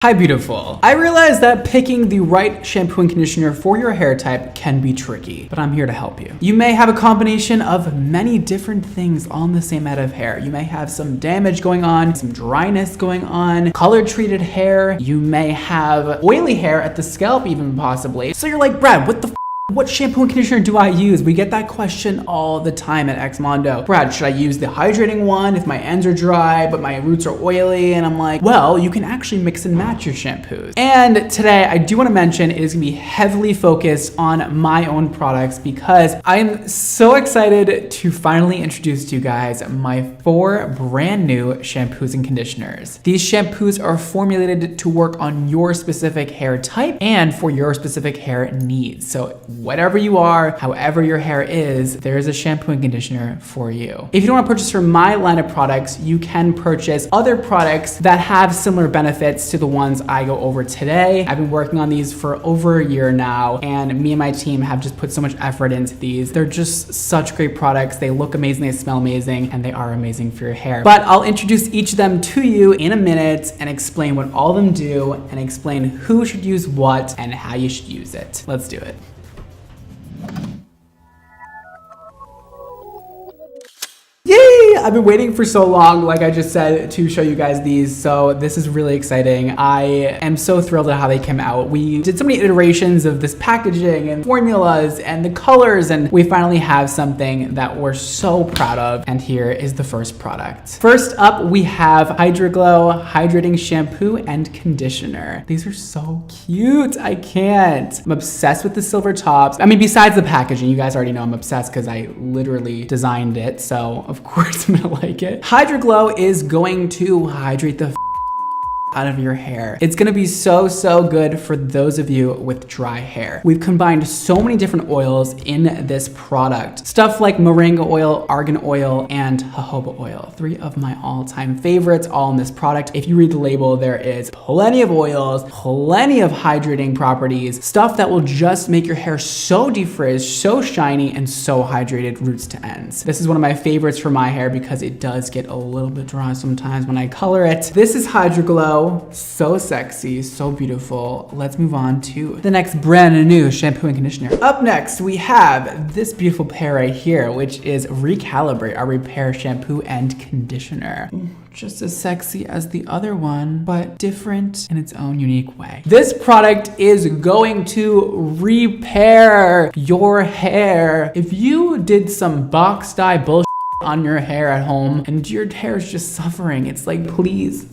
Hi beautiful. I realize that picking the right shampoo and conditioner for your hair type can be tricky, but I'm here to help you. You may have a combination of many different things on the same head of hair. You may have some damage going on, some dryness going on, color treated hair. You may have oily hair at the scalp even possibly. So you're like, Brad, what shampoo and conditioner do I use? We get that question all the time at Xmondo. Brad, should I use the hydrating one if my ends are dry, but my roots are oily? And I'm like, well, you can actually mix and match your shampoos. And today I do want to mention it is going to be heavily focused on my own products because I'm so excited to finally introduce to you guys my 4 brand new shampoos and conditioners. These shampoos are formulated to work on your specific hair type and for your specific hair needs. So whatever you are, however your hair is, there's a shampoo and conditioner for you. If you don't want to purchase from my line of products, you can purchase other products that have similar benefits to the ones I go over today. I've been working on these for over a year now, and me and my team have just put so much effort into these. They're just such great products. They look amazing, they smell amazing, and they are amazing for your hair. But I'll introduce each of them to you in a minute and explain what all of them do and explain who should use what and how you should use it. Let's do it. Yay! I've been waiting for so long, like I just said, to show you guys these, so this is really exciting. I am so thrilled at how they came out. We did so many iterations of this packaging and formulas and the colors, and we finally have something that we're so proud of, and here is the first product. First up, we have Hydroglow Hydrating Shampoo and Conditioner. These are so cute, I can't. I'm obsessed with the silver tops. I mean, besides the packaging, you guys already know I'm obsessed because I literally designed it, so of course I'm gonna like it. Hydroglow is going to hydrate the out of your hair. It's gonna be so good for those of you with dry hair. We've combined so many different oils in this product. Stuff like moringa oil, argan oil, and jojoba oil. 3 of my all-time favorites all in this product. If you read the label, there is plenty of oils, plenty of hydrating properties, stuff that will just make your hair so defrizzed, so shiny, and so hydrated roots to ends. This is one of my favorites for my hair because it does get a little bit dry sometimes when I color it. This is Hydroglow. So sexy, so beautiful. Let's move on to the next brand new shampoo and conditioner. Up next, we have this beautiful pair right here, which is Recalibrate, our repair shampoo and conditioner. Just as sexy as the other one, but different in its own unique way. This product is going to repair your hair. If you did some box dye bullshit on your hair at home and your hair is just suffering, it's like, please,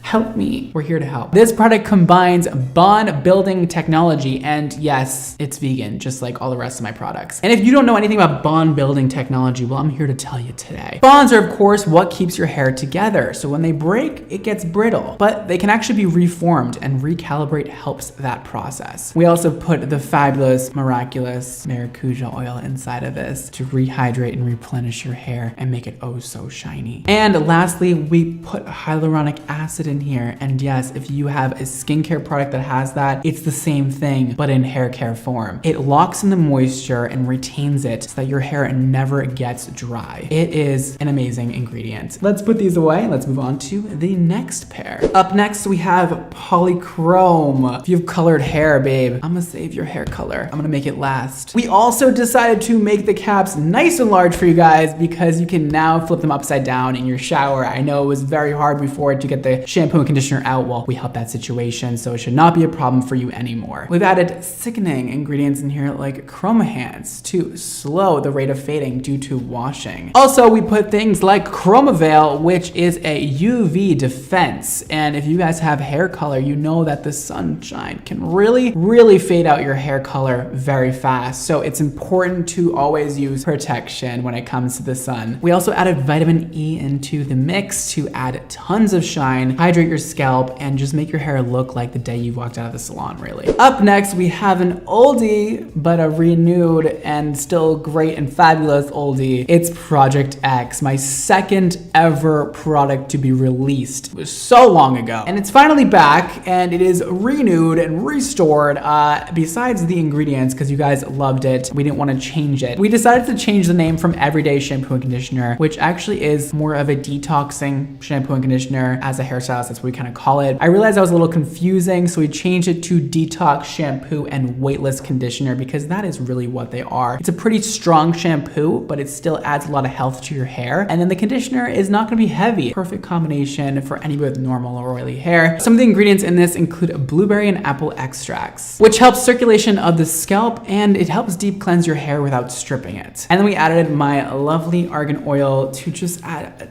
help me. We're here to help. This product combines bond building technology, and yes, it's vegan, just like all the rest of my products. And if you don't know anything about bond building technology, well, I'm here to tell you today. Bonds are, of course, what keeps your hair together. So when they break, it gets brittle, but they can actually be reformed, and Recalibrate helps that process. We also put the fabulous, miraculous maracuja oil inside of this to rehydrate and replenish your hair and make it oh so shiny. And lastly, we put hyaluronic acid in here, and yes, if you have a skincare product that has that, it's the same thing but in hair care form. It locks in the moisture and retains it so that your hair never gets dry. It is an amazing ingredient. Let's put these away and let's move on to the next pair. Up next, we have Polychrome. If you have colored hair, babe, I'm gonna save your hair color. I'm gonna make it last. We also decided to make the caps nice and large for you guys because you can now flip them upside down in your shower. I know it was very hard before to get the shampoo and conditioner out. Well, we help that situation, so it should not be a problem for you anymore. We've added sickening ingredients in here like chromahans to slow the rate of fading due to washing. Also, we put things like Chromaveil, which is a UV defense. And if you guys have hair color, you know that the sunshine can really fade out your hair color very fast. So it's important to always use protection when it comes to the sun. We also added vitamin E into the mix to add tons of shine, hydrate your scalp, and just make your hair look like the day you walked out of the salon, really. Up next, we have an oldie, but a renewed and still great and fabulous oldie. It's Project X, my second ever product to be released. It was so long ago. And it's finally back, and it is renewed and restored. Besides the ingredients, because you guys loved it, we didn't want to change it. We decided to change the name from Everyday Shampoo and Conditioner, which actually is more of a detoxing shampoo and conditioner as a hairstylist that's what we kind of call it. I realized I was a little confusing, so we changed it to detox shampoo and weightless conditioner because that is really what they are. It's a pretty strong shampoo, but it still adds a lot of health to your hair. And then the conditioner is not gonna be heavy. Perfect combination for anybody with normal or oily hair. Some of the ingredients in this include blueberry and apple extracts, which helps circulation of the scalp and it helps deep cleanse your hair without stripping it. And then we added my lovely argan oil to just add a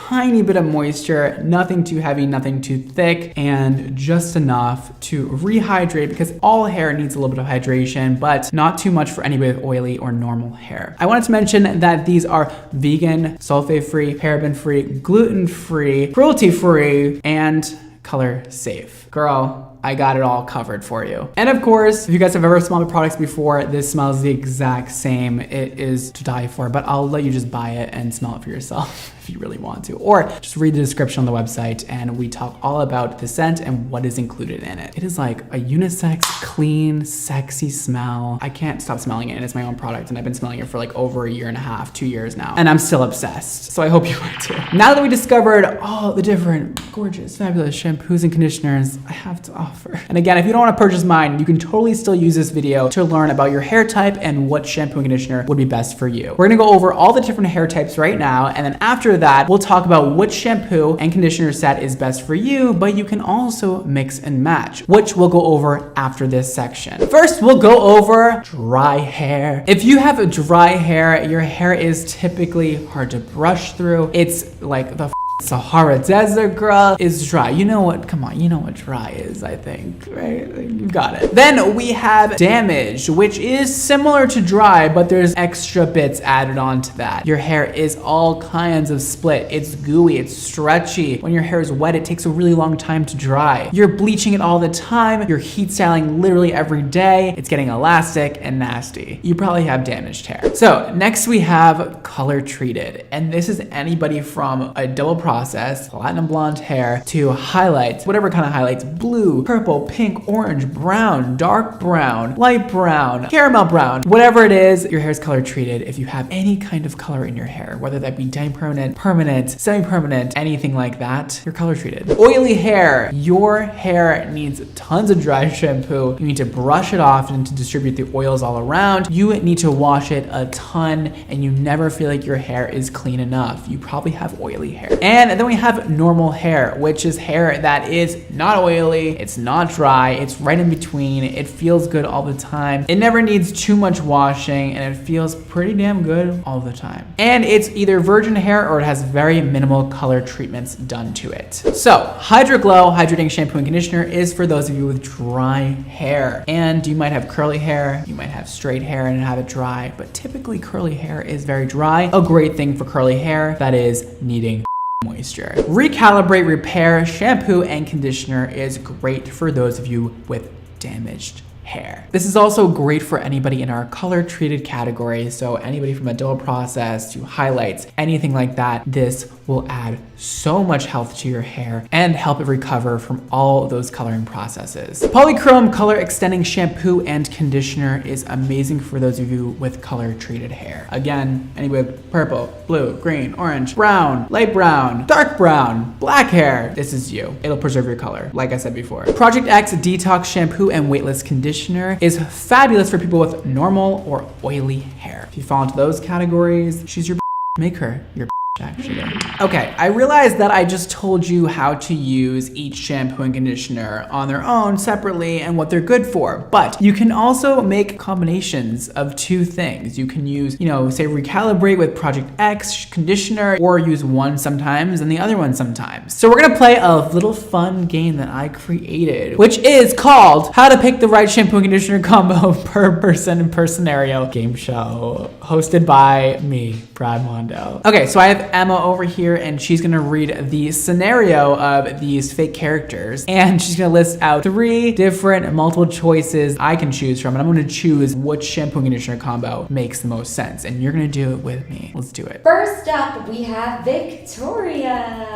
tiny bit of moisture, nothing too heavy, nothing too thick, and just enough to rehydrate because all hair needs a little bit of hydration, but not too much for anybody with oily or normal hair. I wanted to mention that these are vegan, sulfate-free, paraben-free, gluten-free, cruelty-free, and color safe. Girl, I got it all covered for you. And of course, if you guys have ever smelled the products before, this smells the exact same. It is to die for, but I'll let you just buy it and smell it for yourself if you really want to. Or just read the description on the website and we talk all about the scent and what is included in it. It is like a unisex, clean, sexy smell. I can't stop smelling it and it's my own product and I've been smelling it for like over a year and a half, 2 years now. And I'm still obsessed. So I hope you are too. Now that we discovered all the different gorgeous, fabulous shampoos and conditioners I have to offer. And again, if you don't want to purchase mine, you can totally still use this video to learn about your hair type and what shampoo and conditioner would be best for you. We're gonna go over all the different hair types right now. And then after that, we'll talk about which shampoo and conditioner set is best for you, but you can also mix and match, which we'll go over after this section. First, we'll go over dry hair. If you have a dry hair, your hair is typically hard to brush through. It's like the Sahara Desert, girl, is dry. You know what, come on, you know what dry is, I think, right? You got it. Then we have damaged, which is similar to dry, but there's extra bits added on to that. Your hair is all kinds of split. It's gooey, it's stretchy. When your hair is wet, it takes a really long time to dry. You're bleaching it all the time. You're heat styling literally every day. It's getting elastic and nasty. You probably have damaged hair. So next we have color treated. And this is anybody from a double process, platinum blonde hair, to highlights, whatever kind of highlights, blue, purple, pink, orange, brown, dark brown, light brown, caramel brown, whatever it is, your hair is color treated. If you have any kind of color in your hair, whether that be demi-permanent, permanent, semi-permanent, anything like that, you're color treated. Oily hair, your hair needs tons of dry shampoo. You need to brush it off and to distribute the oils all around. You need to wash it a ton and you never feel like your hair is clean enough. You probably have oily hair. And then we have normal hair, which is hair that is not oily, it's not dry, it's right in between, it feels good all the time, it never needs too much washing, and it feels pretty damn good all the time. And it's either virgin hair or it has very minimal color treatments done to it. So, Hydra Glow Hydrating Shampoo and Conditioner is for those of you with dry hair. And you might have curly hair, you might have straight hair and have it dry, but typically curly hair is very dry. A great thing for curly hair that is needing moisture. Recalibrate Repair Shampoo and Conditioner is great for those of you with damaged hair. This is also great for anybody in our color treated category. So anybody from a double process to highlights, anything like that, this will add so much health to your hair and help it recover from all those coloring processes. Polychrome Color Extending Shampoo and Conditioner is amazing for those of you with color treated hair. Again, anybody with purple, blue, green, orange, brown, light brown, dark brown, black hair, this is you. It'll preserve your color, like I said before. Project X Detox Shampoo and Weightless Conditioner is fabulous for people with normal or oily hair. If you fall into those categories, she's your make her your actually. Okay, I realized that I just told you how to use each shampoo and conditioner on their own separately and what they're good for, but you can also make combinations of two things. You can use, say Recalibrate with Project X conditioner, or use one sometimes and the other one sometimes. So we're gonna play a little fun game that I created, which is called How to Pick the Right Shampoo and Conditioner Combo per Person per Scenario game show, hosted by me, Brad Mondo. Okay, so I have Emma over here and she's gonna read the scenario of these fake characters and she's gonna list out 3 different multiple choices I can choose from, and I'm gonna choose which shampoo and conditioner combo makes the most sense, and you're gonna do it with me. Let's do it. First up, we have Victoria.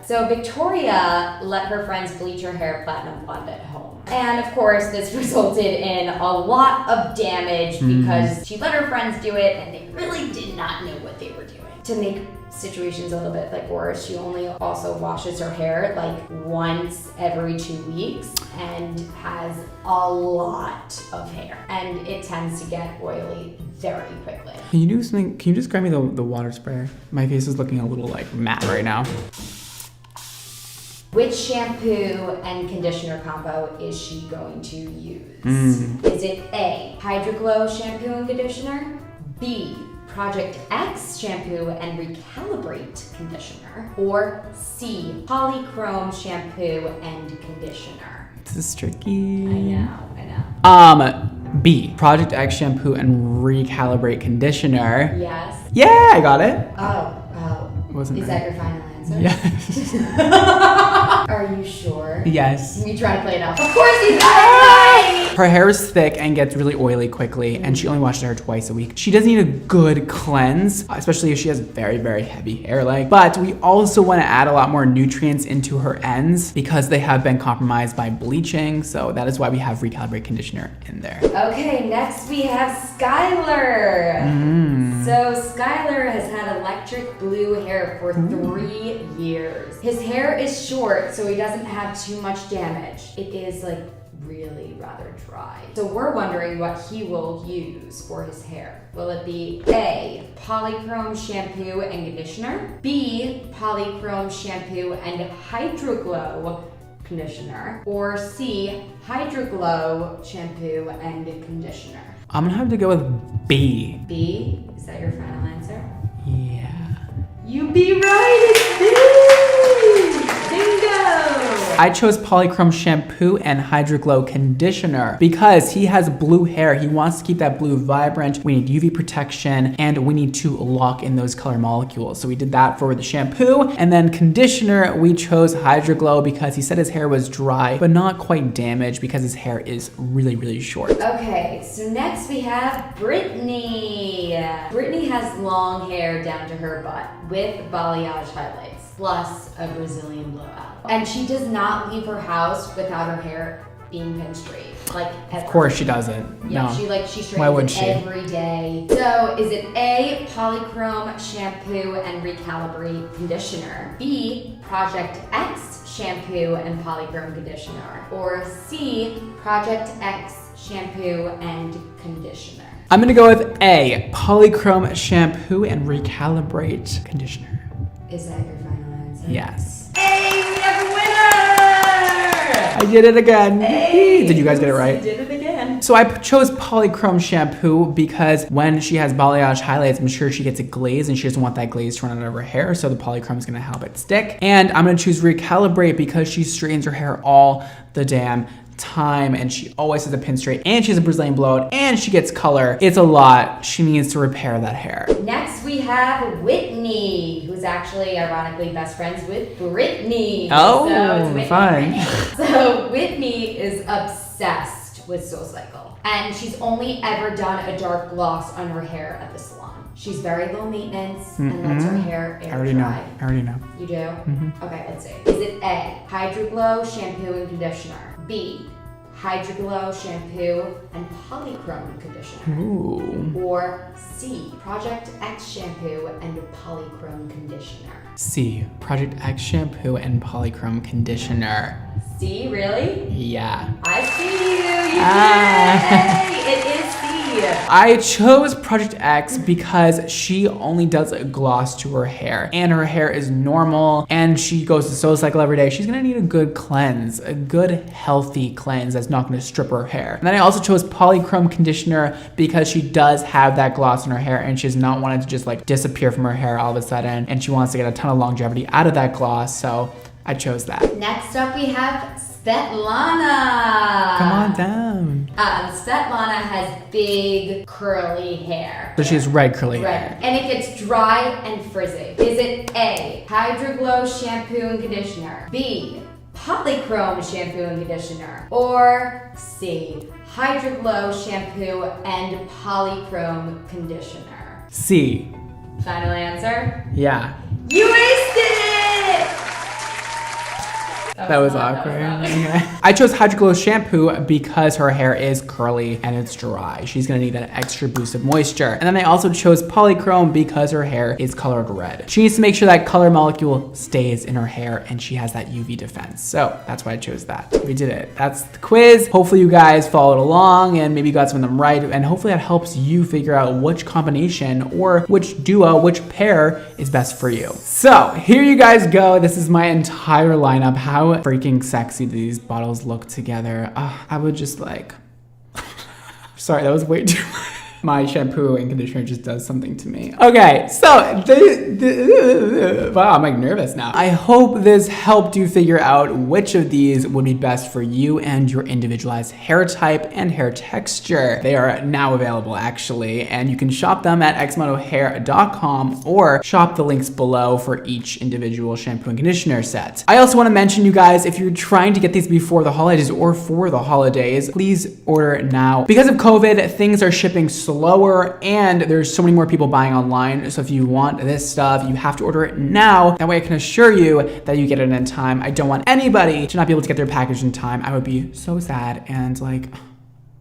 So Victoria let her friends bleach her hair platinum blonde at home. And of course, this resulted in a lot of damage because she let her friends do it and they really did not know what they were doing. To make situation's a little bit like worse. She only also washes her hair like once every 2 weeks and has a lot of hair. And it tends to get oily very quickly. Can you do something? Can you just grab me the water sprayer? My face is looking a little like matte right now. Which shampoo and conditioner combo is she going to use? Is it A, Hydroglow shampoo and conditioner? B, Project X shampoo and recalibrate conditioner? Or C, Polychrome shampoo and conditioner? This is tricky. I know. B, Project X shampoo and recalibrate conditioner. Yes. Yeah, I got it. Oh. Wasn't Is right. that your final answer? Yes. Are you sure? Yes. You try to play it off. Of course you got it right! Her hair is thick and gets really oily quickly, and she only washes her hair twice a week. She does need a good cleanse, especially if she has very, very heavy hair like. But we also want to add a lot more nutrients into her ends because they have been compromised by bleaching. So that is why we have recalibrate conditioner in there. Okay, next we have Skylar. So Skylar has had electric blue hair for 3 years. His hair is short, so he doesn't have too much damage. It is like really rather dry. So we're wondering what he will use for his hair. Will it be A, Polychrome shampoo and conditioner? B, Polychrome shampoo and Hydroglow conditioner? Or C, Hydroglow shampoo and conditioner? I'm gonna have to go with B. B? Is that your final answer? Yeah. You be right, it's B! Bingo! I chose Polychrome shampoo and Hydroglow conditioner because he has blue hair. He wants to keep that blue vibrant. We need UV protection and we need to lock in those color molecules. So we did that for the shampoo. And then conditioner, we chose Hydroglow because he said his hair was dry, but not quite damaged because his hair is really, really short. Okay, so next we have Brittany. Brittany has long hair down to her butt with balayage highlights, plus a Brazilian blowout. And she does not leave her house without her hair being pinned straight. Like, ever. Of course she doesn't. Yeah, No. she Why straightens would it she? every day. So is it A, Polychrome shampoo and recalibrate conditioner? B, Project X shampoo and polychrome conditioner? Or C, Project X shampoo and conditioner? I'm gonna go with A, Polychrome shampoo and recalibrate conditioner. Is that your final answer? Yes. Hey, we have a winner! I did it again. Hey, Did you guys get it right? You did it again. So I chose Polychrome shampoo because when she has balayage highlights, I'm sure she gets a glaze and she doesn't want that glaze to run out of her hair. So the Polychrome is gonna help it stick. And I'm gonna choose Recalibrate because she straightens her hair all the damn time and she always has a pin straight and she has a Brazilian blowout and she gets color. It's a lot. She needs to repair that hair. Next we have Whitney, who's actually ironically best friends with Brittany. Oh, so it's Whitney. fun. So Whitney is obsessed with SoulCycle and she's only ever done a dark gloss on her hair at the salon. She's very low maintenance and lets her hair air I already dry. know. I already know. You do? Okay, let's see. Is it A, Hydroglow shampoo and conditioner? B, Hydroglow shampoo and polychrome conditioner? Ooh. Or C, Project X shampoo and polychrome conditioner? C, Project X shampoo and polychrome conditioner. C, really? Yeah. I see you. You Ah. did it. It is C. I chose Project X because she only does a gloss to her hair and her hair is normal and she goes to SoulCycle every day. She's gonna need a good cleanse, a good healthy cleanse that's not gonna strip her hair. And then I also chose Polychrome conditioner because she does have that gloss in her hair and she does not want it to just like disappear from her hair all of a sudden and she wants to get a ton of longevity out of that gloss, so I chose that. Next up we have Svetlana. Come on down. Svetlana has big curly hair. So she has red curly Red. hair. And it gets dry and frizzy. Is it A, Hydroglow shampoo and conditioner? B, Polychrome shampoo and conditioner? Or C, Hydroglow shampoo and polychrome conditioner? C. Final answer? Yeah. You aced it! That was awkward. Okay. I chose Hydroglow shampoo because her hair is curly and it's dry. She's gonna need that extra boost of moisture. And then I also chose Polychrome because her hair is colored red. She needs to make sure that color molecule stays in her hair and she has that UV defense. So that's why I chose that. We did it. That's the quiz. Hopefully you guys followed along and maybe got some of them right. And hopefully that helps you figure out which combination or which duo, which pair is best for you. So here you guys go. This is my entire lineup. How freaking sexy do these bottles look together? I would just like, sorry, that was way too much. My shampoo and conditioner just does something to me. Okay, so, wow, I'm like nervous now. I hope this helped you figure out which of these would be best for you and your individualized hair type and hair texture. They are now available actually, and you can shop them at xmotohair.com or shop the links below for each individual shampoo and conditioner set. I also wanna mention, you guys, if you're trying to get these before the holidays or for the holidays, please order now. Because of COVID, things are shipping slower and there's so many more people buying online. So if you want this stuff, you have to order it now. That way I can assure you that you get it in time. I don't want anybody to not be able to get their package in time. I would be so sad and like, it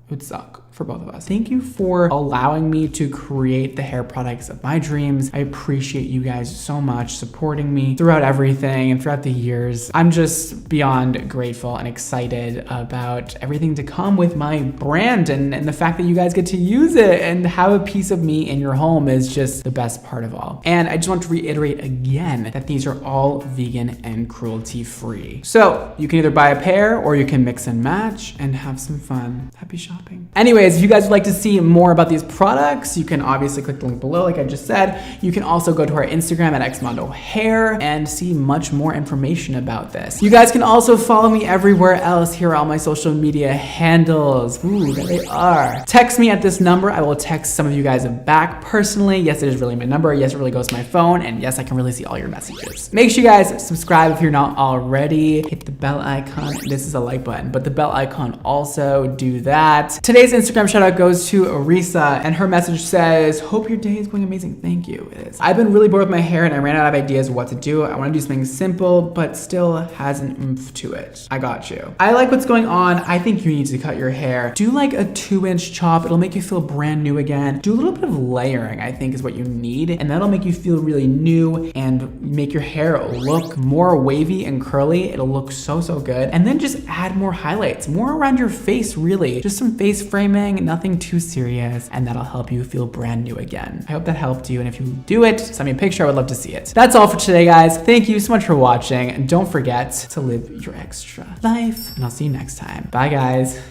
would suck for both of us. Thank you for allowing me to create the hair products of my dreams. I appreciate you guys so much supporting me throughout everything and throughout the years. I'm just beyond grateful and excited about everything to come with my brand and the fact that you guys get to use it and have a piece of me in your home is just the best part of all. And I just want to reiterate again that these are all vegan and cruelty free. So you can either buy a pair or you can mix and match and have some fun. Happy shopping. Anyways, if you guys would like to see more about these products, you can obviously click the link below, like I just said. You can also go to our Instagram at xmotohair and see much more information about this. You guys can also follow me everywhere else. Here are all my social media handles. Ooh, there they are. Text me at this number. I will text some of you guys back personally. Yes, it is really my number. Yes, it really goes to my phone. And yes, I can really see all your messages. Make sure you guys subscribe if you're not already. Hit the bell icon. This is a like button, but the bell icon also, do that. Today's Instagram shout out goes to Arisa, and her message says, hope your day is going amazing. Thank you. It is. I've been really bored with my hair and I ran out of ideas of what to do. I want to do something simple, but still has an oomph to it. I got you. I like what's going on. I think you need to cut your hair. Do like a 2-inch chop. It'll make you feel brand new again. Do a little bit of layering, I think is what you need. And that'll make you feel really new and make your hair look more wavy and curly. It'll look so, so good. And then just add more highlights, more around your face, really. Just some face framing, nothing too serious, and that'll help you feel brand new again. I hope that helped you, and if you do it, send me a picture. I would love to see it. That's all for today, guys. Thank you so much for watching, and don't forget to live your extra life, and I'll see you next time. Bye, guys.